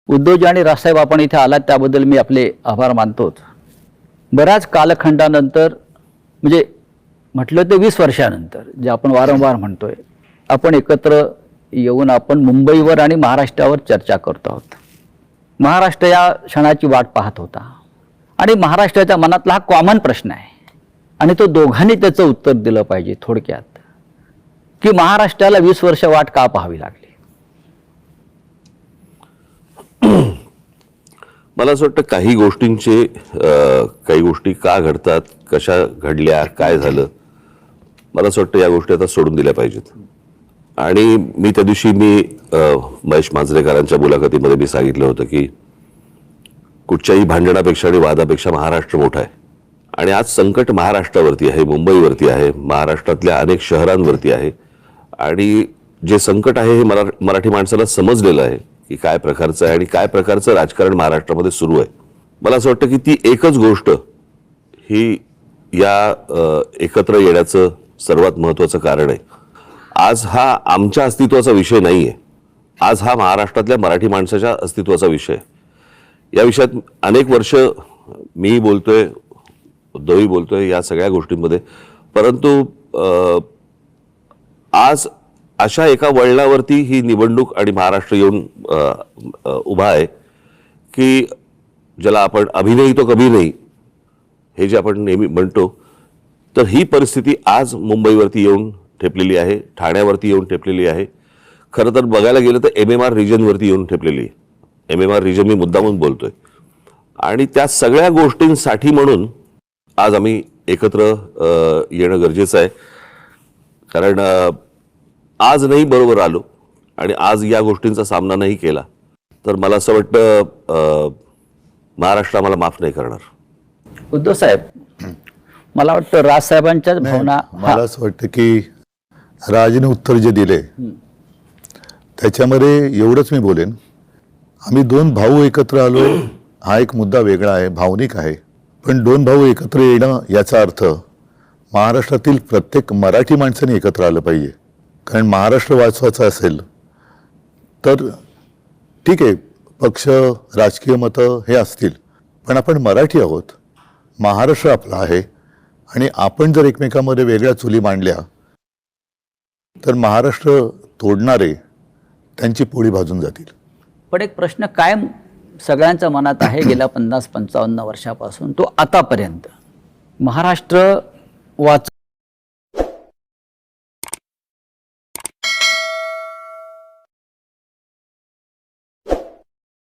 उद्धवजी आणि राजसाहेब आपण इथे आलात त्याबद्दल मी आपले आभार मानतोच। बऱ्याच कालखंडानंतर म्हणजे म्हटलं ते 20 वर्षानंतर जे आपण वारंवार म्हणतोय आपण एकत्र येऊन आपण मुंबईवर आणि महाराष्ट्रावर चर्चा करतो आहोत। महाराष्ट्र या क्षणाची वाट पाहत होता आणि महाराष्ट्राच्या मनातला हा कॉमन प्रश्न आहे आणि तो दोघांनी त्याचं उत्तर दिलं पाहिजे थोडक्यात की महाराष्ट्राला 20 वर्ष वाट का पाहावी लागली। मला असं वाटतं काही गोष्टी का घडतात, कशा घडल्या, काय झालं, मला असं वाटतं या गोष्टी आता सोडून दिल्या पाहिजेत। आणि मी त्या दिवशी महेश मांजरेकरांच्या मुलाखतीमध्ये मी सांगितलं होतं की कुठच्याही भांडणापेक्षा आणि वादापेक्षा महाराष्ट्र मोठा आहे आणि आज संकट महाराष्ट्रावरती आहे, मुंबईवरती आहे, महाराष्ट्रातल्या अनेक शहरांवरती आहे आणि जे संकट आहे हे मराठी माणसाला समजलेलं आहे की काय प्रकारचं आहे आणि काय प्रकारचं राजकारण महाराष्ट्रामध्ये सुरू आहे। मला असं वाटतं की ती एकच गोष्ट ही या एकत्र येण्याचं सर्वात महत्त्वाचं कारण आहे। आज हा आमच्या अस्तित्वाचा विषय नाहीये, आज हा महाराष्ट्रातल्या मराठी माणसाच्या अस्तित्वाचा विषय आहे। या विषयात अनेक वर्ष मी बोलतोय, उद्धवही बोलतोय या सगळ्या गोष्टींमध्ये, परंतु आज अशा एका वळणावरती ही निवडणूक आणि महाराष्ट्र येऊन उभा आहे की ज्याला आपण अभी नहीं तो कभी नहीं हे जे आपण नेहमी म्हणतो, तर ही परिस्थिती आज मुंबईवरती येऊन ठेपलेली आहे, ठाण्यावरती येऊन ठेपलेली आहे। खरं तर बघायला गेलं तर MMR रिजनवरती येऊन ठेपलेली आहे। MMR रिजन मी मुद्दामून बोलतोय आणि त्या सगळ्या गोष्टींसाठी म्हणून आज आम्ही एकत्र येणं गरजेचं आहे। कारण आज नाही बरोबर आलो आणि आज या गोष्टींचा सामना नाही केला तर मला असं वाटतं महाराष्ट्र आम्हाला माफ नाही करणार। उद्धव साहेब, मला वाटतं राजसाहेबांच्या भावना, मला असं वाटतं की राजने उत्तर जे दिले त्याच्यामध्ये एवढंच मी बोलेन, आम्ही दोन भाऊ एकत्र आलोय हा एक मुद्दा वेगळा आहे, भावनिक आहे, पण दोन भाऊ एकत्र येणं याचा अर्थ महाराष्ट्रातील प्रत्येक मराठी माणसाने एकत्र आलं पाहिजे। कारण महाराष्ट्र वाचवायचा असेल तर ठीक आहे, पक्ष, राजकीय मतं हे असतील, पण आपण मराठी आहोत, महाराष्ट्र आपला आहे आणि आपण जर एकमेकांमध्ये वेगळ्या चुली मांडल्या तर महाराष्ट्र तोडणारे त्यांची पोळी भाजून जातील। पण एक प्रश्न कायम सगळ्यांच्या मनात आहे गेल्या 50-55 वर्षापासून, तो आतापर्यंत महाराष्ट्र